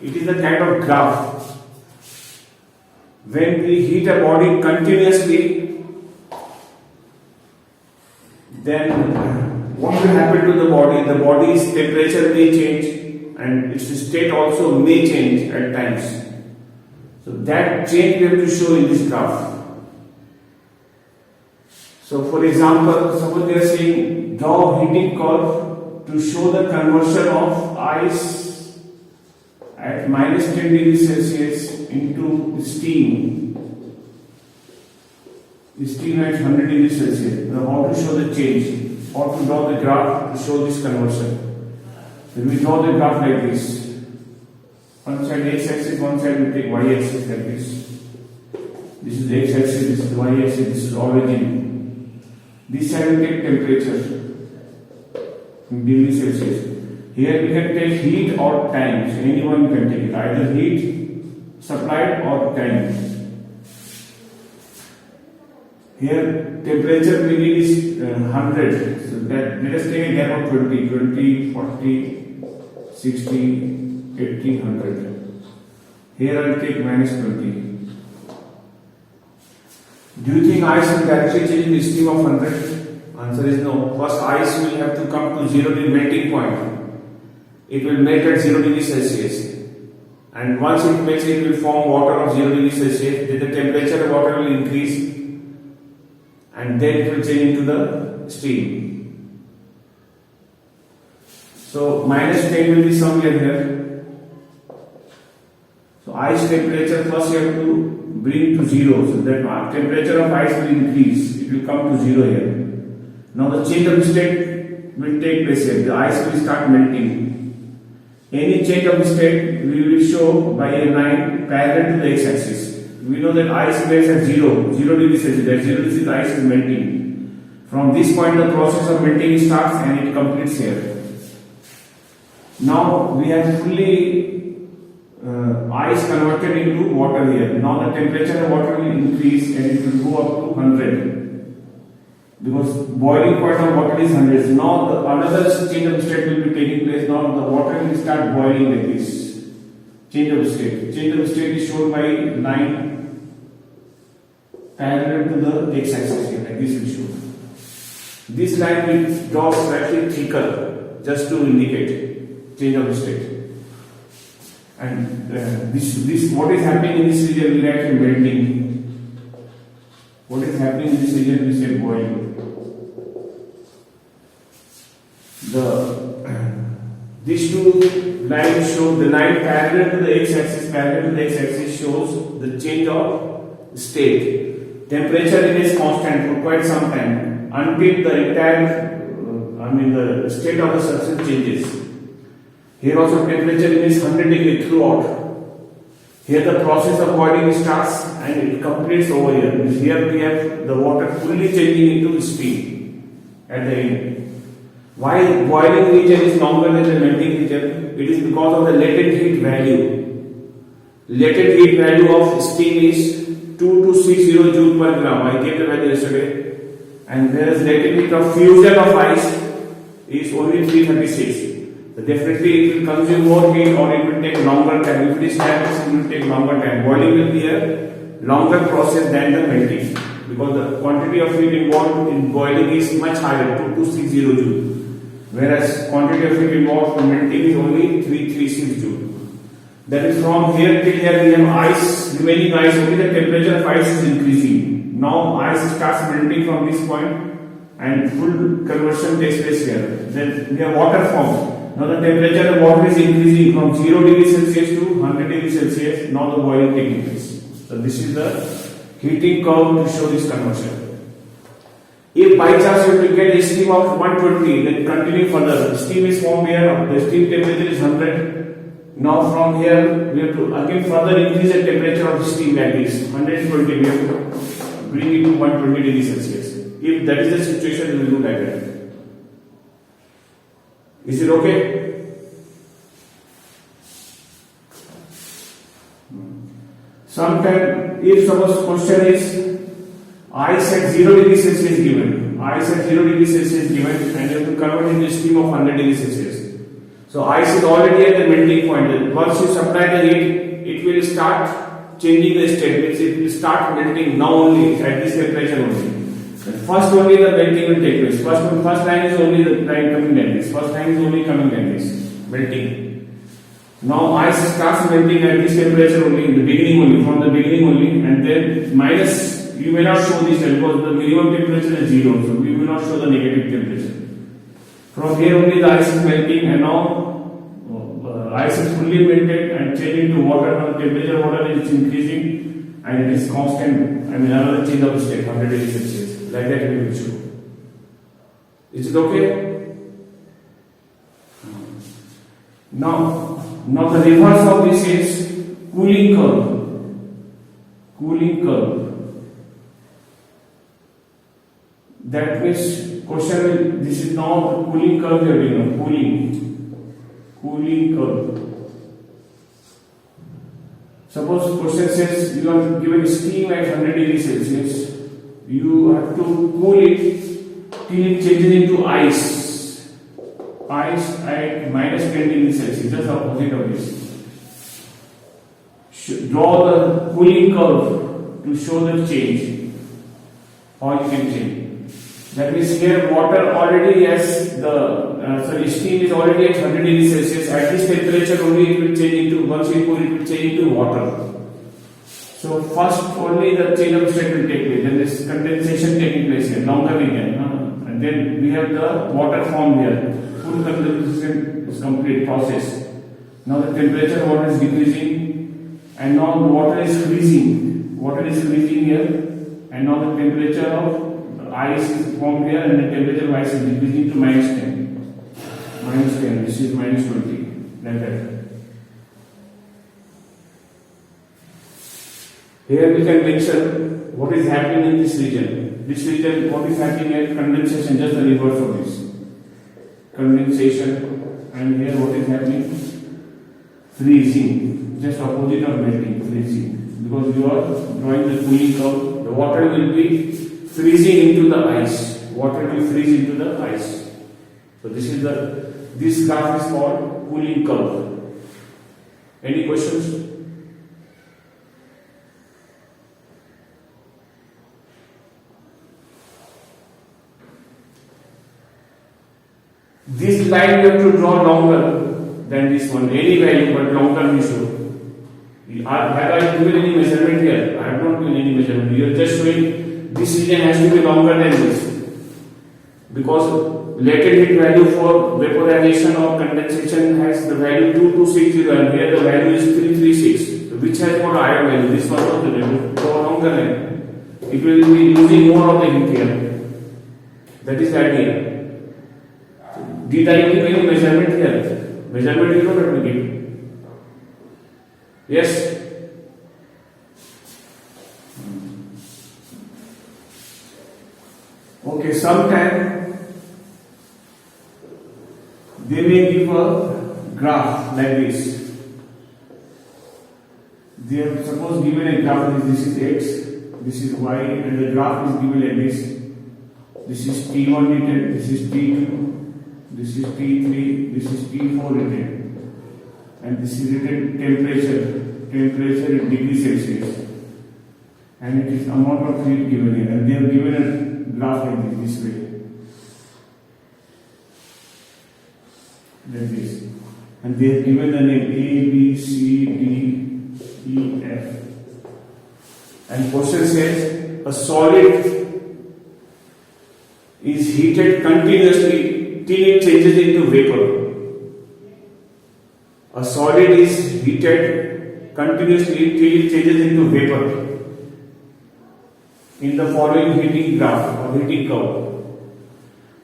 It is a kind of graph. When we heat a body continuously, then what will happen to the body? The body's temperature may change and its state also may change at times. So that change we have to show in this graph. So for example, suppose we are saying draw heating curve to show the conversion of ice at minus 10 degrees Celsius into steam at 100 degrees Celsius. Now how to show the change? Or to draw the graph to show this conversion? Then we draw the graph like this. One side x-axis, one side we take y-axis like this. This is the x-axis, this is the y-axis, this is origin. This side we take temperature in degrees Celsius. Here we can take heat or time. So anyone can take it, either heat supplied or time. Here temperature we need is 100. So that let us take a gap of 20, 40, 60, 80, 100. Here I will take minus 20. Do you think ice will directly change in the steam of 100? Answer is no. First ice will have to come to 0 degree melting point. It will melt at 0 degree Celsius. And once it melts, it will form water of 0 degree Celsius. Then the temperature of water will increase. And then it will change into the steam. So minus 10 will be somewhere here. So ice temperature first you have to bring to 0. So that temperature of ice will increase. It will come to 0 here. Now the change of state will take place here. The ice will start melting. Any change of state we will show by a line parallel to the x-axis. We know that ice melts at 0 degrees Celsius. At 0 degrees ice is melting. From this point the process of melting starts and it completes here. Now we have fully ice converted into water here. Now the temperature of water will increase and it will go up to 100. Because boiling point of water is 100. So now another change of state will be taking place. Now the water will start boiling like this. Change of state. Change of state is shown by line parallel to the x-axis here. Like this will show. This line will draw slightly thicker just to indicate change of state. And this what is happening in this region will actually melting. What is happening in this region we say boiling. These two lines show the line parallel to the x-axis shows the change of state. Temperature remains constant for quite some time until the entire the state of the substance changes. Here also temperature remains 100 degree throughout. Here the process of boiling starts and it completes over here. Here we have the water fully changing into steam at the end. Why boiling region is longer than the melting region? It is because of the latent heat value. Latent heat value of steam is 2260 joule per gram. I gave the value yesterday. And whereas latent heat of fusion of ice is only 336. So definitely it will consume more heat or it will take longer time. If it is stagnant, it will take longer time. Boiling will be a longer process than the melting because the quantity of heat involved in boiling is much higher, 2260 joule. Whereas quantity of heat involved in melting is only 336 joule. That is from here till here we have ice, remaining ice, only the temperature of ice is increasing. Now ice starts melting from this point and full conversion takes place here. Then we have water formed. Now the temperature of water is increasing from 0 degrees Celsius to 100 degrees Celsius. Now the boiling taking place. So this is the heating curve to show this conversion. If by chance you will get a steam of 120, then continue further. Steam is formed here, the steam temperature is 100. Now from here we have to again further increase the temperature of the steam like this. 120 we have to bring it to 120 degrees Celsius. If that is the situation, we will do like that. Is it okay? Sometimes, if suppose question is ice at 0 degrees Celsius given, ice at 0 degrees Celsius given, and you have to convert into steam of 100 degrees Celsius. So ice is already at the melting point. Once you supply the heat, it will start changing the state. It will start melting now only at this temperature only. First only the melting will take place. First line is only the line coming like this. First line is only coming like this, melting. Now ice starts melting at this temperature only, in the beginning only, from the beginning only, and then minus. You may not show this because the minimum temperature is 0, so we will not show the negative temperature. From here only the ice is melting, and now ice is fully melted and changing to water. Now temperature water is increasing and it is constant. I mean another change of state, 100 degrees Celsius. Like that we will show. Is it okay? Now the reverse of this is cooling curve. Cooling curve. That means question will, this is now the cooling curve we are doing now. Cooling curve. Suppose question says you are given steam at 100 degrees Celsius. You have to cool it till it changes into ice. Ice at minus 10 degrees Celsius, just opposite of this. Draw the cooling curve to show the change. How you can change. That means here water already has steam is already at 100 degrees Celsius. At this temperature only it will change into, once we cool it will change into water. So first only the change of state will take place, then this condensation taking place here, longer again, and then we have the water form here. Full condensation is complete process. Now the temperature of water is decreasing, and now the water is freezing. Water is freezing here, and now the temperature of the ice is formed here, and the temperature of ice is decreasing to minus 10. Minus 10, this is minus 20, like that. Here we can mention what is happening in this region. This region, what is happening here? Condensation, just the reverse of this. Condensation, and here what is happening? Freezing, just opposite of melting, freezing. Because you are drawing the cooling curve, the water will be freezing into the ice. Water will freeze into the ice. So this graph is called cooling curve. Any questions? This line you have to draw longer than this one, any value but longer we show. Have I given any measurement here? I have not given any measurement. You are just showing this region has to be longer than this. Because latent heat value for vaporization or condensation has the value 2260 and here the value is 336. Which has more higher value? This one or the value? Draw longer line. It will be losing more of the heat here. That is the idea. Did I give any measurement here? Measurement you don't have to give. Yes? Okay, sometime they may give a graph like this. They have suppose given a graph, this is x, this is y, and the graph is given like this. This is T1 written, this is T2. This is T3, this is T4 written, and this is written temperature in degrees Celsius, and it is amount of heat given here, and they have given a graph like this way, like this, and they have given the name A, B, C, D, E, F, and question says a solid is heated continuously till it changes into vapor. A solid is heated continuously till it changes into vapor. In the following heating graph or heating curve,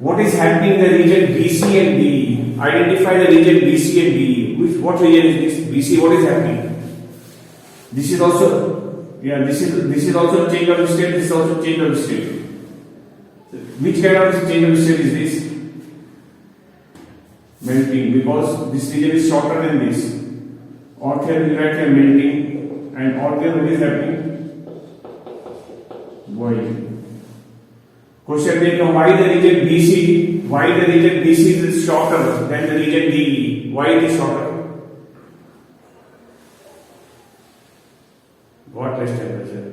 what is happening in the region BC and DE? Identify the region BC and DE. What region is this? BC. What is happening? This is also this is also change of state. This is also change of state. Which kind of change of state is this? Melting, because this region is shorter than this. Or here we write here melting, and or here what is happening? Boiling. Question being why the region BC? Why the region BC is shorter than the region DE? Why it is shorter? What less temperature?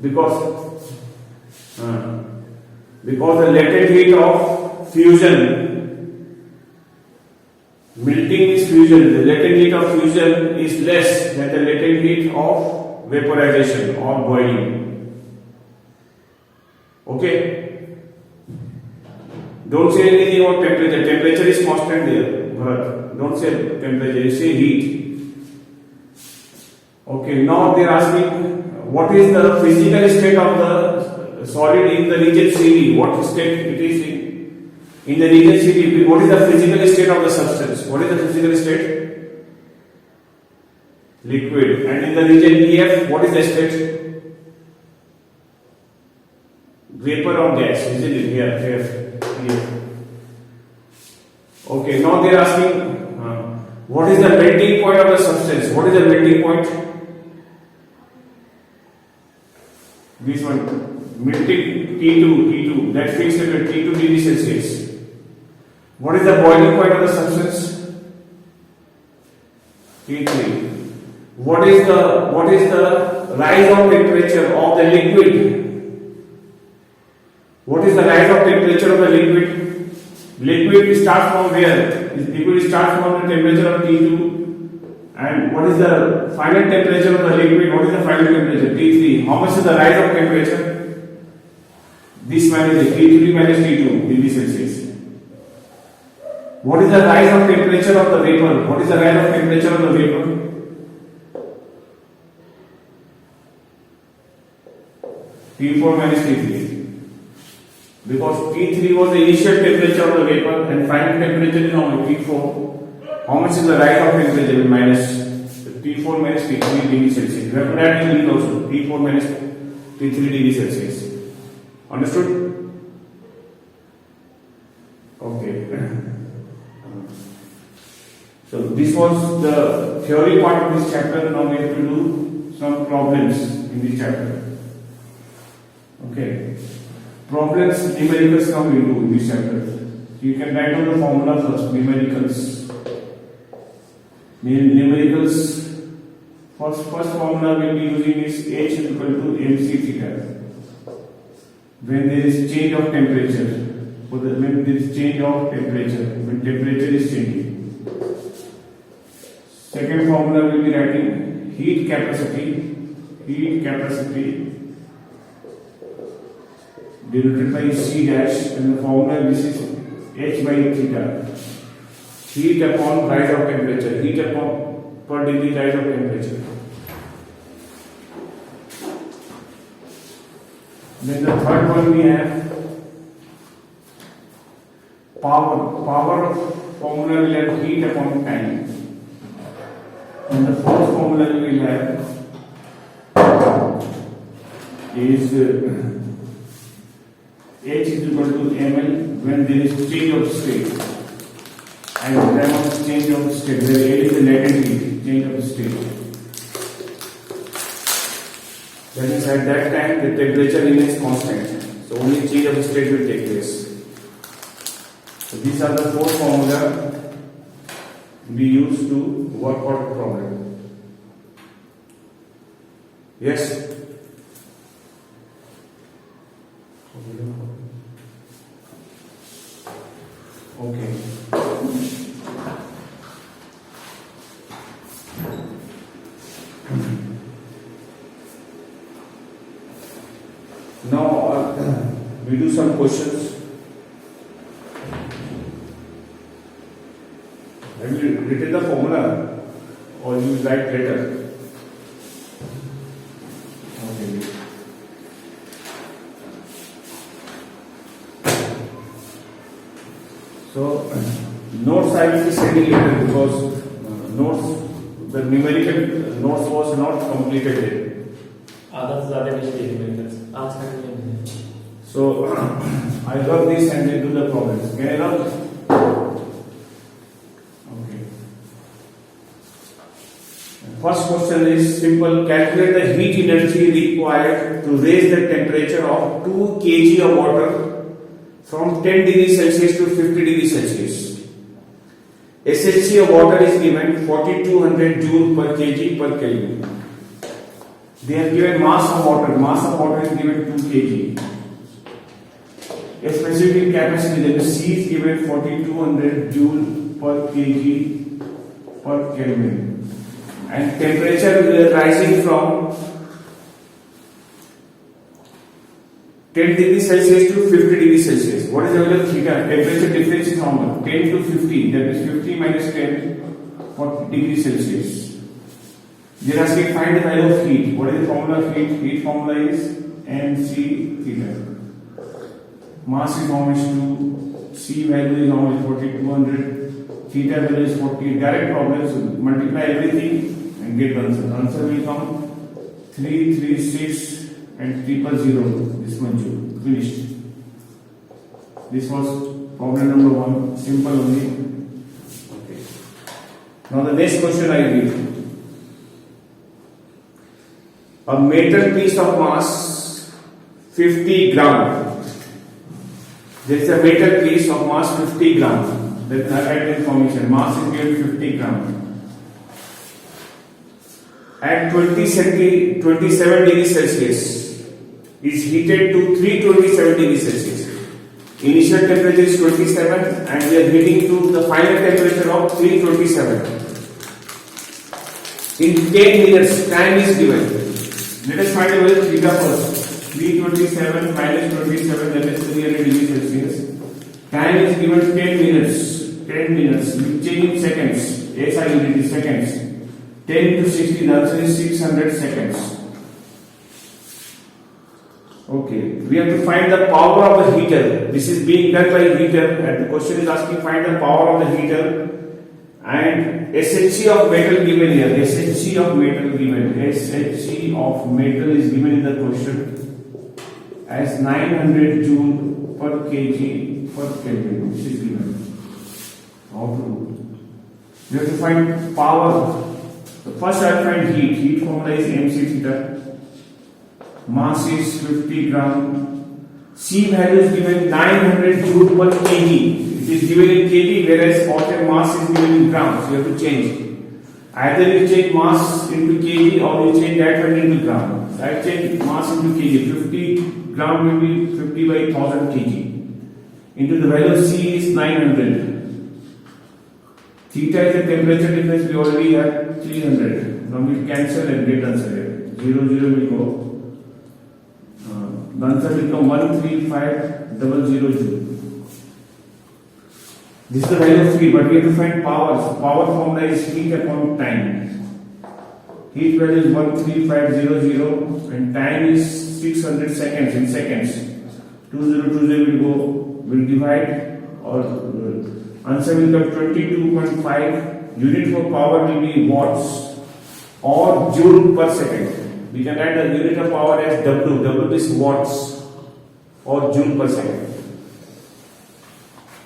Because the latent heat of fusion, melting is fusion. The latent heat of fusion is less than the latent heat of vaporization or boiling. Okay? Don't say anything about temperature. Temperature is constant there. Bharat. Don't say temperature, you say heat. Okay, now they are asking what is the physical state of the solid in the region CD? What state it is in? In the region CD, what is the physical state of the substance? What is the physical state? Liquid. And in the region EF, what is the state? Vapor or gas, isn't it? Here. Okay, now they are asking what is the melting point of the substance? What is the melting point? This one, melting T2, that fixed at T2 degrees Celsius. What is the boiling point of the substance? T3. What is the rise of temperature of the liquid? What is the rise of temperature of the liquid? Liquid starts from where? Liquid starts from the temperature of T2. And what is the final temperature of the liquid? What is the final temperature? T3. How much is the rise of temperature? This minus T3 minus T2 degrees Celsius. What is the rise of temperature of the vapor? What is the rise of temperature of the vapor? T4 minus T3. Because T3 was the initial temperature of the vapor and final temperature is only T4. How much is the rise of temperature? Minus T4 minus T3 degrees Celsius. We have to add in also T4 minus T3 degrees Celsius. Understood? Okay. So this was the theory part of this chapter. Now we have to do some problems in this chapter. Okay. Problems, numericals come we do in this chapter. You can write down the formula first, numericals. Numericals, first formula we'll be using is H is equal to mc theta. When there is change of temperature, when there is change of temperature, when temperature is changing. Second formula we'll be writing heat capacity denoted by C dash, and the formula this is H by theta. Heat upon rise of temperature, heat upon per degree rise of temperature. Then the third one we have power formula will have heat upon time. And the fourth formula we will have is H is equal to ml when there is change of state. And the time of change of state, where L is the latent heat, change of state. That means at that time the temperature remains constant. So only change of state will take place. So these are the four formula we use to work out the problem. Yes? Okay. Now we do some questions. Have you written the formula or you write later? Okay. So notes I will be sending later because the numerical notes was not completed yet. So I love this and we do the problems. Can I love? Okay. First question is simple. Calculate the heat energy required to raise the temperature of 2 kg of water from 10 degrees Celsius to 50 degrees Celsius. SHC of water is given 4200 joule per kg per Kelvin. They have given mass of water. Mass of water is given 2 kg. A specific capacity, that is C, is given 4200 joule per kg per Kelvin. And temperature rising from 10 degrees Celsius to 50 degrees Celsius. What is the value of theta? Temperature difference is normal. 10 to 50, that is 50 minus 10, 40 degrees Celsius. They are asking find the value of heat. What is the formula of heat? Heat formula is mc theta. Mass is how much to C value is how much 4200. Theta value is 40. Direct problems, multiply everything and get answer. The answer will come 336 and 000. This one joule. Finished. This was problem number 1. Simple only. Okay. Now the next question I read. A metal piece of mass 50 gram. There is a metal piece of mass 50 gram. That is right information. Mass is given 50 gram. At 27 degrees Celsius is heated to 327 degrees Celsius. Initial temperature is 27 and we are heating to the final temperature of 327. In 10 minutes time is given. Let us find the value of theta first. 327 minus 27, that is 300 degrees Celsius. Time is given 10 minutes. 10 minutes. We change in seconds. SI unit is seconds. 10 to 60, the answer is 600 seconds. Okay. We have to find the power of the heater. This is being done by heater, and the question is asking find the power of the heater. And SHC of metal given here. SHC of metal given. SHC of metal is given in the question as 900 joule per kg per Kelvin. This is given. How to do? You have to find power. So first I will find heat. Heat formula is mc theta. Mass is 50 gram. C value is given 900 joule per kg. It is given in kg, whereas water mass is given in grams. You have to change. Either you change mass into kg or you change that value into gram. So I change mass into kg. 50 gram will be 50 by 1000 kg. Into the value of C is 900. Theta is the temperature difference. We already have 300. Now we cancel and get answer here. 0 will go. The answer will come 13500 joule. This is the value of heat, but we have to find power. So power formula is heat upon time. Heat value is 13500 and time is 600 seconds in seconds. 2020 will divide, or answer will come 22.5. Unit for power will be watts or joule per second. We can write the unit of power as W. W is watts or joule per second.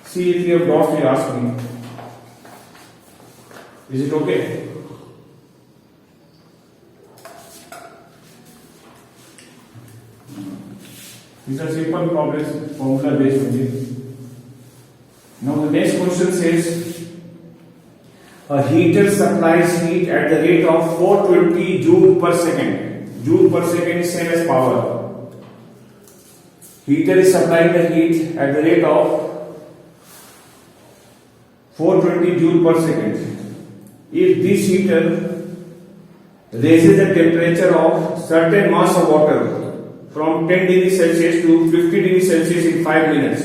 See if you have doubts, you ask me. Is it okay? These are simple problems, formula based only. Now the next question says, a heater supplies heat at the rate of 420 joule per second. Joule per second is same as power. Heater is supplying the heat at the rate of 420 joule per second. If this heater raises the temperature of certain mass of water from 10 degrees Celsius to 50 degrees Celsius in 5 minutes,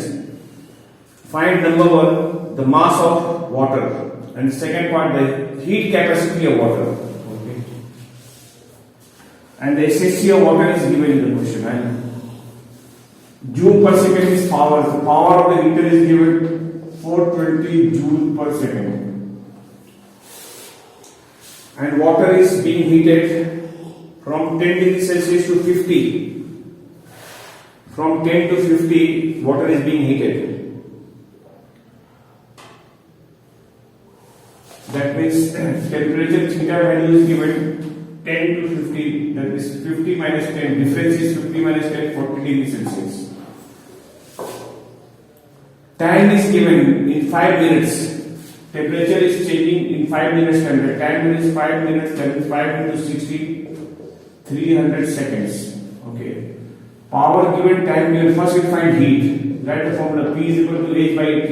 find number 1, the mass of water, and second part, the heat capacity of water. Okay. And the SHC of water is given in the question. And joule per second is power. The power of the heater is given 420 joule per second. And water is being heated from 10 degrees Celsius to 50. From 10 to 50, water is being heated. That means temperature theta value is given 10 to 50, that is 50 minus 10, difference is 50 minus 10, 40 degrees Celsius. Time is given in 5 minutes. Temperature is changing in 5 minutes time. The time is 5 minutes, that is 5 into 60, 300 seconds. Okay. Power given, time given. First we find heat. Write the formula P is equal to H by T.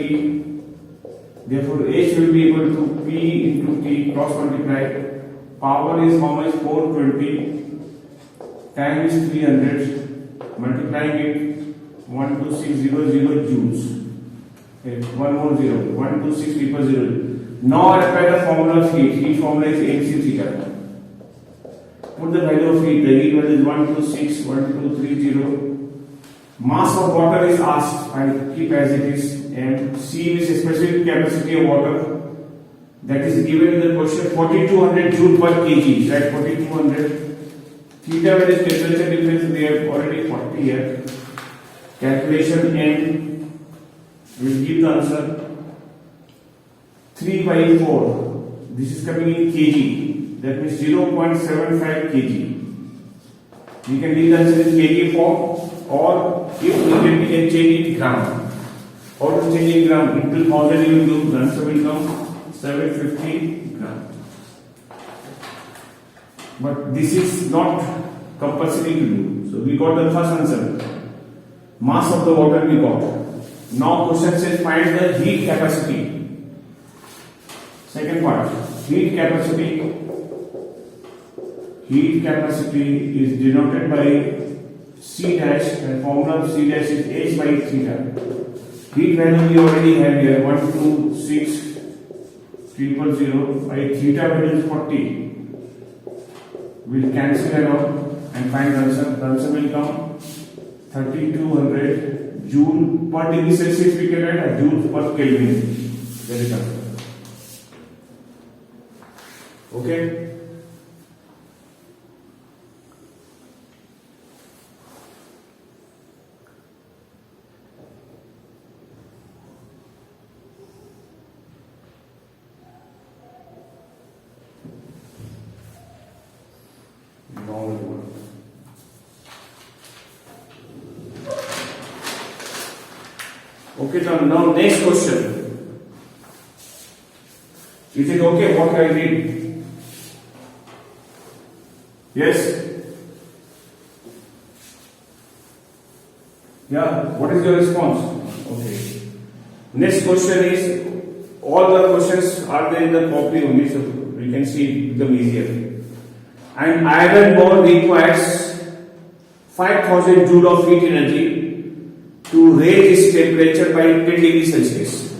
Therefore H will be equal to P into T cross multiply. Power is how much? 420. Time is 300. Multiplying it 12600 joules. Okay, one more zero. 126 equals 0. Now I apply the formula of heat. Heat formula is mc theta. Put the value of heat. The heat value is 126, 1230. Mass of water is asked. I keep as it is. And C is specific capacity of water. That is given in the question. 4200 joule per kg. Right? 4200. Theta value is temperature difference. We have already 40 here. Calculation N. We'll give the answer 3 by 4. This is coming in kg. That means 0.75 kg. We can leave the answer in kg form, or if needed, we can change it gram. How to change in gram? Into 1000 you will do, the answer will come 750 gram. But this is not compulsory to do. So we got the first answer. Mass of the water we got. Now question says find the heat capacity. Second part, heat capacity. Heat capacity is denoted by C dash, and formula of C dash is H by theta. Heat value we already have here 126 000 by theta value is 40. We'll cancel it out and find the answer. The answer will come 3200 joule per degree Celsius. We can write a joule per Kelvin. There is answer. Okay. Okay, now next question. Is it okay what I did? Yes? Yeah, what is your response? Okay. Next question is, all the questions are there in the copy only, so we can see it become easier. An iron ore requires 5000 joule of heat energy to raise its temperature by 10 degrees Celsius.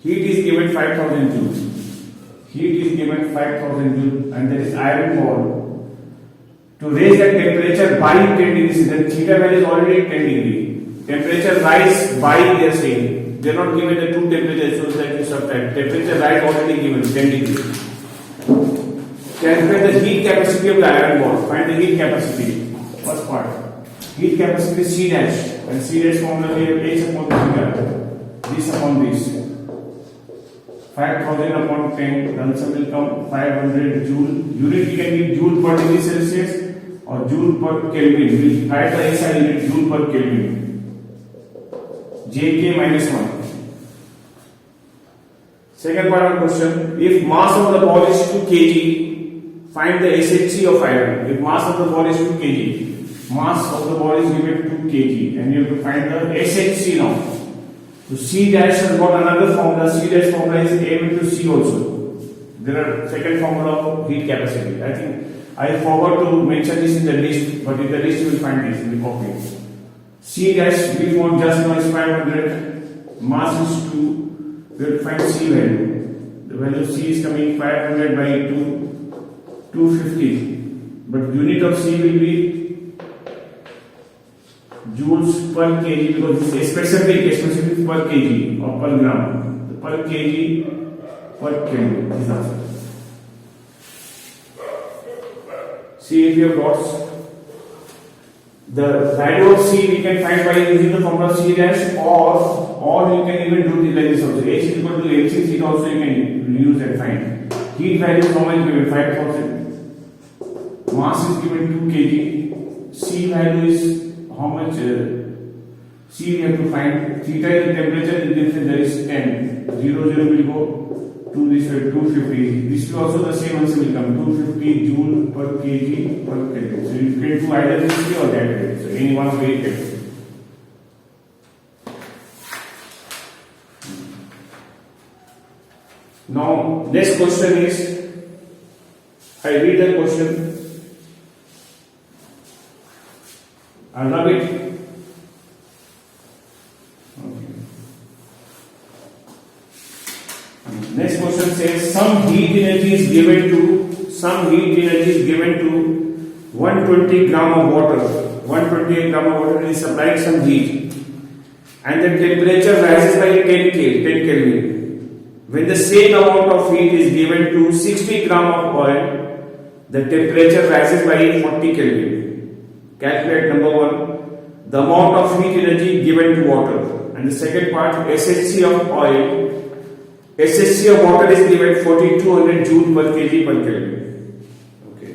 Heat is given 5000 joules. Heat is given 5000 joules, and there is iron ore. To raise the temperature by 10 degrees, the theta value is already 10 degrees. Temperature rise by, they are saying. They are not given the two temperatures, so that you subtract. Temperature rise already given 10 degrees. Calculate the heat capacity of the iron ore. Find the heat capacity. First part. Heat capacity is C dash, and C dash formula we have H upon theta. This upon this. 5000 upon 10, the answer will come 500 joule. Unit we can give joule per degree Celsius or joule per Kelvin. We will write the SI unit joule per Kelvin. JK minus 1. Second part of the question, if mass of the ball is 2 kg, find the SHC of iron. If mass of the ball is 2 kg, mass of the ball is given 2 kg, and you have to find the SHC now. So C dash has got another formula. C dash formula is A into C also. There are second formula of heat capacity. I think I forgot to mention this in the list, but in the list you will find this in the copy. C dash we found just now is 500. Mass is 2. We have to find C value. The value of C is coming 500 by 2, 250. But unit of C will be joules per kg, because it's specific per kg or per gram. The per kg per Kelvin is answer. See if you have dots. The value of C we can find by using the formula C dash, or you can even do the like this also. H is equal to MC theta also you can use and find. Heat value is how much given? 5000. Mass is given 2 kg. C value is how much? C we have to find. Theta is the temperature, there is 10. 0 will go to this 250. This will also the same answer will come. 250 joule per kg per Kelvin. So you can do either this way or that way. So any one way you can. Now next question is, I read the question. I love it. Okay. Next question says some heat energy is given to 120 gram of water. 120 gram of water is supplying some heat, and the temperature rises by 10 Kelvin. When the same amount of heat is given to 60 gram of oil, the temperature rises by 40 Kelvin. Calculate number 1, the amount of heat energy given to water, and the second part, SHC of oil. SHC of water is given 4200 joule per kg per Kelvin. Okay.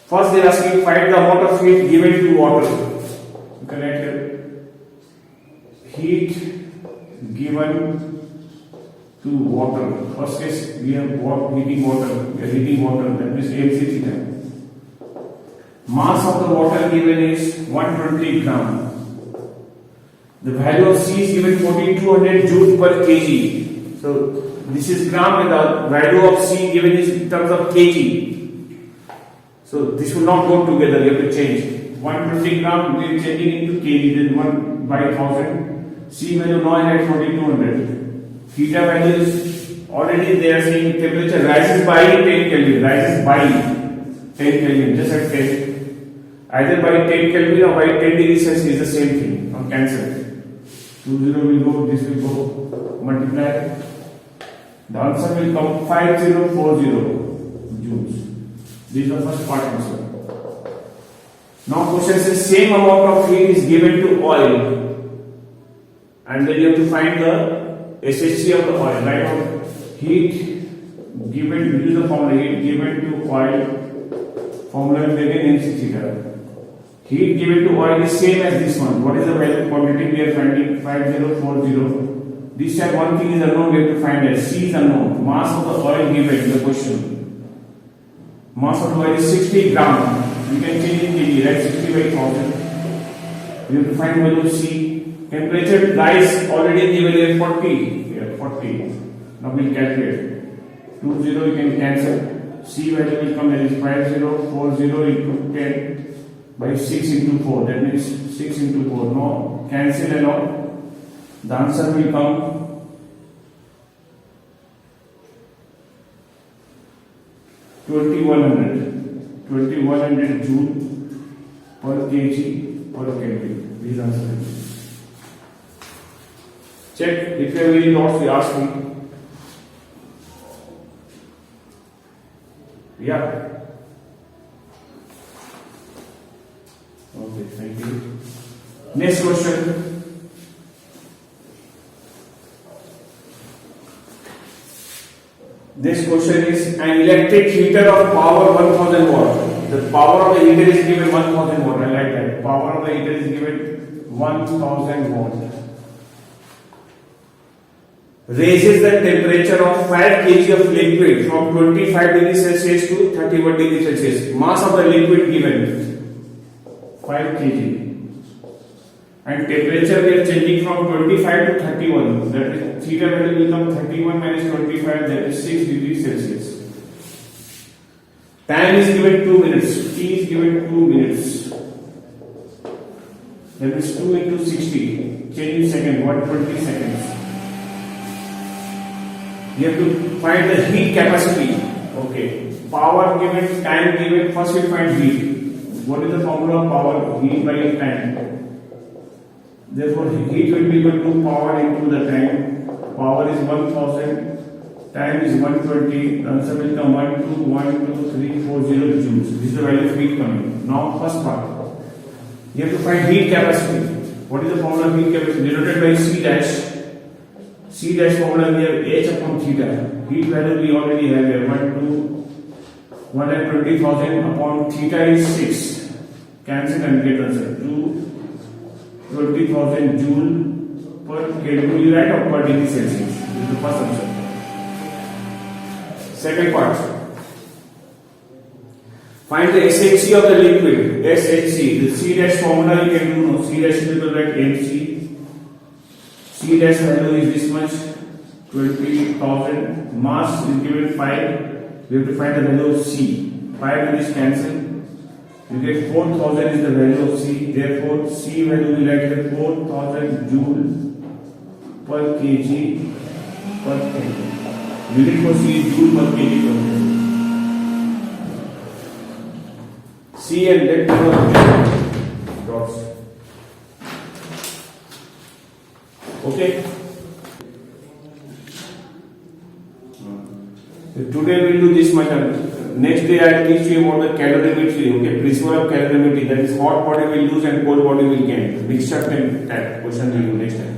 First they are asking find the amount of heat given to water. You can write here heat given to water. First case we have heating water. We are heating water. That means MC theta. Mass of the water given is 120 gram. The value of C is given 4200 joule per kg. So this is gram and the value of C given is in terms of kg. So this will not go together. You have to change. 120 gram we are changing into kg. Then 1 by 1000. C value now at 4200. Theta value is already they are saying temperature rises by 10 Kelvin. Rises by 10 Kelvin. Just at 10. Either by 10 Kelvin or by 10 degrees Celsius is the same thing. Now cancel. 20 will go, this will go, multiply. The answer will come 5040 joules. This is the first part answer. Now question says same amount of heat is given to oil, and then you have to find the SHC of the oil. Right now, heat given, use the formula, heat given to oil, formula again MC theta. Heat given to oil is same as this one. What is the value quantity we are finding? 5040. This time one thing is unknown, we have to find it. C is unknown. Mass of the oil given in the question. Mass of the oil is 60 gram. You can change in kg, right? 60 by 1000. We have to find value of C. Temperature rise already given here 40. Here 40. Now we'll calculate. 20 you can cancel. C value will come as 5040 into 10 by 6 into 4. That means 6 into 4. Now cancel and all. The answer will come 2100 joule per kg per Kelvin. These answers. Check if you have any notes, you ask me. Yeah. Okay, thank you. Next question. This question is an electric heater of power 1000 watt. The power of the heater is given 1000 watt. I like that. Power of the heater is given 1000 watt. Raises the temperature of 5 kg of liquid from 25 degrees Celsius to 31 degrees Celsius. Mass of the liquid given 5 kg. And temperature we are changing from 25 to 31. That is theta value will become 31 minus 25. That is 6 degrees Celsius. Time is given 2 minutes. T is given 2 minutes. That is 2 into 60. Change in second. 120 seconds. You have to find the heat capacity. Okay. Power given, time given. First we find heat. What is the formula of power? Heat by time. Therefore, heat will be equal to power into the time. Power is 1000. Time is 120. The answer will come 1212340 joules. This is the value of heat coming. Now, first part. You have to find heat capacity. What is the formula of heat capacity? Denoted by C dash. C dash formula we have H upon theta. heat value we already have here 120,000 upon theta is 6. Cancel and get answer 20,000 joule per kW, right, or per degree Celsius. This is the first answer. Second part. Find the SHC of the liquid. SHC. The C dash formula you can do. No, C dash is equal to MC. C dash value is this much. 20,000. Mass is given 5. We have to find the value of C. 5 and this cancel. You get 4,000 is the value of C. Therefore, C value will write here 4,000 joule per kg per kg. Unit for C is joule per kg per kg. C and let dots. Okay. Today we will do this much. Next day I will teach you about the calorimetry. Okay, principle of calorimetry. That is hot body will lose and cold body will gain. Mixture and that question will do next time.